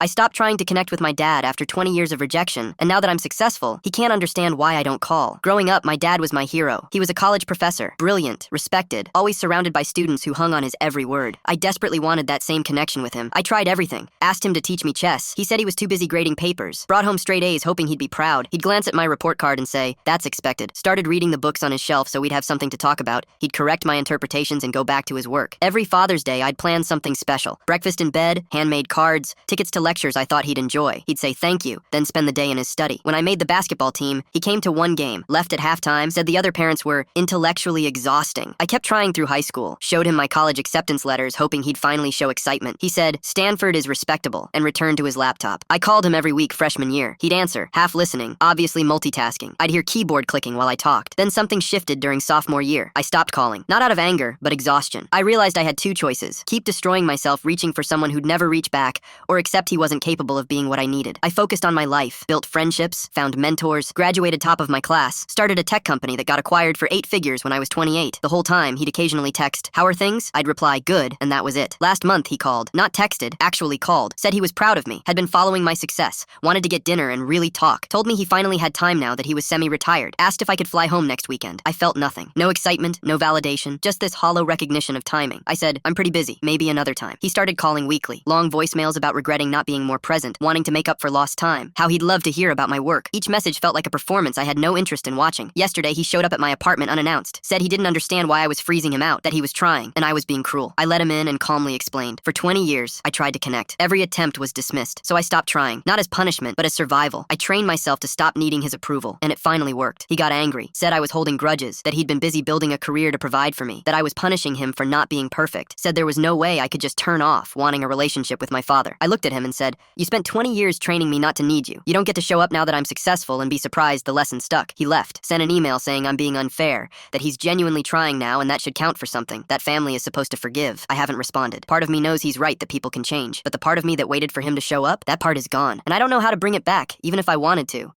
I stopped trying to connect with my dad after 20 years of rejection, and now that I'm successful, he can't understand why I don't call. Growing up, my dad was my hero. He was a college professor, brilliant, respected, always surrounded by students who hung on his every word. I desperately wanted that same connection with him. I tried everything. Asked him to teach me chess. He said he was too busy grading papers. Brought home straight A's hoping he'd be proud. He'd glance at my report card and say, "That's expected." Started reading the books on his shelf so we'd have something to talk about. He'd correct my interpretations and go back to his work. Every Father's Day, I'd plan something special. Breakfast in bed, handmade cards, tickets to lectures I thought he'd enjoy. He'd say thank you, then spend the day in his study. When I made the basketball team, he came to one game, left at halftime, said the other parents were intellectually exhausting. I kept trying through high school, showed him my college acceptance letters, hoping he'd finally show excitement. He said, "Stanford is respectable," and returned to his laptop. I called him every week freshman year. He'd answer, half listening, obviously multitasking. I'd hear keyboard clicking while I talked. Then something shifted during sophomore year. I stopped calling, not out of anger, but exhaustion. I realized I had two choices: keep destroying myself, reaching for someone who'd never reach back, or accept he wasn't capable of being what I needed. I focused on my life, built friendships, found mentors, graduated top of my class, started a tech company that got acquired for 8 figures when I was 28. The whole time, he'd occasionally text, "How are things?" I'd reply, "Good," and that was it. Last month, he called. Not texted, actually called. Said he was proud of me, had been following my success, wanted to get dinner and really talk. Told me he finally had time now that he was semi-retired. Asked if I could fly home next weekend. I felt nothing. No excitement, no validation, just this hollow recognition of timing. I said, "I'm pretty busy, maybe another time." He started calling weekly. Long voicemails about regretting not being more present, wanting to make up for lost time, how he'd love to hear about my work. Each message felt like a performance I had no interest in watching. Yesterday, he showed up at my apartment unannounced, said he didn't understand why I was freezing him out, that he was trying, and I was being cruel. I let him in and calmly explained. For 20 years, I tried to connect. Every attempt was dismissed, so I stopped trying, not as punishment, but as survival. I trained myself to stop needing his approval, and it finally worked. He got angry, said I was holding grudges, that he'd been busy building a career to provide for me, that I was punishing him for not being perfect, said there was no way I could just turn off wanting a relationship with my father. I looked at him and said, "You spent 20 years training me not to need you. You don't get to show up now that I'm successful and be surprised the lesson stuck." He left, sent an email saying I'm being unfair, that he's genuinely trying now and that should count for something, that family is supposed to forgive. I haven't responded. Part of me knows he's right that people can change, but the part of me that waited for him to show up, that part is gone, and I don't know how to bring it back, even if I wanted to.